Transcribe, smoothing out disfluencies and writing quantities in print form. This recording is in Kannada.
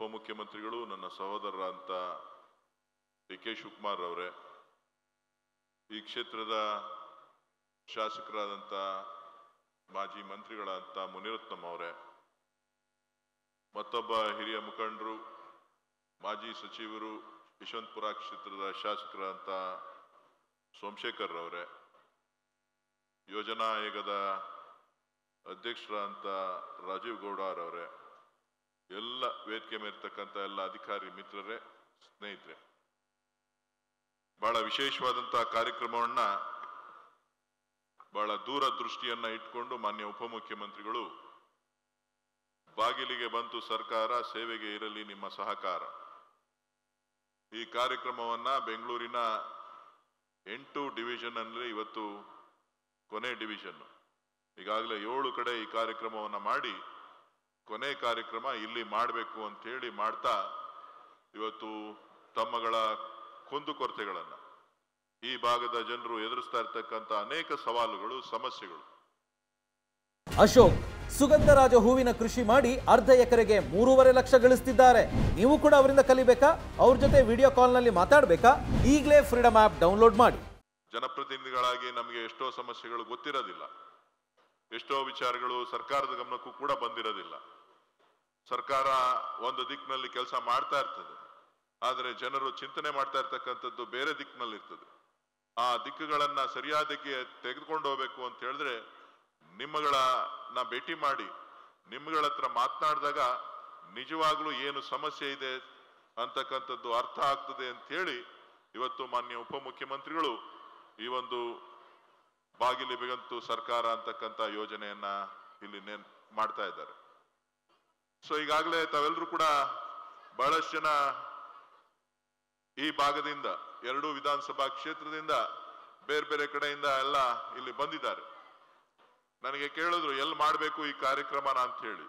ಉಪಮುಖ್ಯಮಂತ್ರಿಗಳು, ನನ್ನ ಸಹೋದರರಂತ ಡಿ.ಕೆ. ಶಿವಕುಮಾರ್ ಅವರೇ, ಈ ಕ್ಷೇತ್ರದ ಶಾಸಕರಾದಂಥ ಮಾಜಿ ಮಂತ್ರಿಗಳಂತ ಮುನಿರತ್ನಂ ಅವರೇ, ಮತ್ತೊಬ್ಬ ಹಿರಿಯ ಮುಖಂಡರು, ಮಾಜಿ ಸಚಿವರು, ಯಶವಂತಪುರ ಕ್ಷೇತ್ರದ ಶಾಸಕರಾದಂಥ ಸೋಮಶೇಖರ್ ಅವರೇ, ಯೋಜನಾ ಆಯೋಗದ ಅಧ್ಯಕ್ಷರಾದಂಥ ರಾಜೀವ್ ಗೌಡ ಅವರೇ, ಎಲ್ಲ ವೇದಿಕೆ ಮೇಲಿರ್ತಕ್ಕಂಥ ಎಲ್ಲ ಅಧಿಕಾರಿ ಮಿತ್ರರೇ, ಸ್ನೇಹಿತರೆ, ಬಹಳ ವಿಶೇಷವಾದಂತಹ ಕಾರ್ಯಕ್ರಮವನ್ನ ಬಹಳ ದೂರದೃಷ್ಟಿಯನ್ನ ಇಟ್ಕೊಂಡು ಮಾನ್ಯ ಉಪಮುಖ್ಯಮಂತ್ರಿಗಳು ಬಾಗಿಲಿಗೆ ಬಂತು ಸರ್ಕಾರ, ಸೇವೆಗೆ ಇರಲಿ ನಿಮ್ಮ ಸಹಕಾರ. ಈ ಕಾರ್ಯಕ್ರಮವನ್ನ ಬೆಂಗಳೂರಿನ 8 ಡಿವಿಷನ್ ಅಂದ್ರೆ ಇವತ್ತು ಕೊನೆ ಡಿವಿಷನ್, ಈಗಾಗಲೇ 7 ಕಡೆ ಈ ಕಾರ್ಯಕ್ರಮವನ್ನ ಮಾಡಿ ಕೊನೆ ಕಾರ್ಯಕ್ರಮ ಇಲ್ಲಿ ಮಾಡಬೇಕು ಅಂತ ಹೇಳಿ ಮಾಡ್ತಾ ಇವತ್ತು ತಮ್ಮಗಳ ಕುಂದುಕೊರತೆಗಳನ್ನ, ಈ ಭಾಗದ ಜನರು ಎದುರಿಸ್ತಾ ಇರ್ತಕ್ಕಂಥ ಅನೇಕ ಸವಾಲುಗಳು, ಸಮಸ್ಯೆಗಳು. ಅಶೋಕ್ ಸುಗಂಧರಾಜ ಹೂವಿನ ಕೃಷಿ ಮಾಡಿ ಅರ್ಧ ಎಕರೆಗೆ 3.5 ಲಕ್ಷ ಗಳಿಸ್ತಿದ್ದಾರೆ. ನೀವು ಕೂಡ ಅವರಿಂದ ಕಲಿಬೇಕಾ? ಅವ್ರ ಜೊತೆ ವಿಡಿಯೋ ಕಾಲ್ ನಲ್ಲಿ ಮಾತಾಡಬೇಕಾ? ಈಗಲೇ ಫ್ರೀಡಮ್ ಆಪ್ ಡೌನ್ಲೋಡ್ ಮಾಡಿ. ಜನಪ್ರತಿನಿಧಿಗಳಾಗಿ ನಮಗೆ ಎಷ್ಟೋ ಸಮಸ್ಯೆಗಳು ಗೊತ್ತಿರೋದಿಲ್ಲ, ಎಷ್ಟೋ ವಿಚಾರಗಳು ಸರ್ಕಾರದ ಗಮನಕ್ಕೂ ಕೂಡ ಬಂದಿರೋದಿಲ್ಲ. ಸರ್ಕಾರ ಒಂದು ದಿಕ್ಕಿನಲ್ಲಿ ಕೆಲಸ ಮಾಡ್ತಾ ಇರ್ತದೆ, ಆದರೆ ಜನರು ಚಿಂತನೆ ಮಾಡ್ತಾ ಇರ್ತಕ್ಕಂಥದ್ದು ಬೇರೆ ದಿಕ್ಕಿನಲ್ಲಿ ಇರ್ತದೆ. ಆ ದಿಕ್ಕುಗಳನ್ನ ಸರಿಯಾದಕ್ಕೆ ತೆಗೆದುಕೊಂಡು ಹೋಗ್ಬೇಕು ಅಂತ ಹೇಳಿದ್ರೆ ನಿಮ್ಮಗಳನ್ನ ಭೇಟಿ ಮಾಡಿ ನಿಮ್ಮಗಳ ಹತ್ರ ಮಾತನಾಡಿದಾಗ ನಿಜವಾಗ್ಲೂ ಏನು ಸಮಸ್ಯೆ ಇದೆ ಅಂತಕ್ಕಂಥದ್ದು ಅರ್ಥ ಆಗ್ತದೆ ಅಂತ ಹೇಳಿ ಇವತ್ತು ಮಾನ್ಯ ಉಪಮುಖ್ಯಮಂತ್ರಿಗಳು ಈ ಒಂದು ಬಾಗಿಲಿಗಂತೂ ಸರ್ಕಾರ ಅಂತಕ್ಕಂಥ ಯೋಜನೆಯನ್ನ ಇಲ್ಲಿ ಮಾಡ್ತಾ ಇದ್ದಾರೆ. ಸೊ ಈಗಾಗಲೇ ತಾವೆಲ್ಲರೂ ಕೂಡ ಬಹಳಷ್ಟು ಜನ ಈ ಭಾಗದಿಂದ 2 ವಿಧಾನಸಭಾ ಕ್ಷೇತ್ರದಿಂದ ಬೇರೆ ಬೇರೆ ಕಡೆಯಿಂದ ಎಲ್ಲ ಇಲ್ಲಿ ಬಂದಿದ್ದಾರೆ. ನನಗೆ ಕೇಳಿದ್ರು ಎಲ್ಲಿ ಮಾಡಬೇಕು ಈ ಕಾರ್ಯಕ್ರಮನ ಅಂತ ಹೇಳಿ.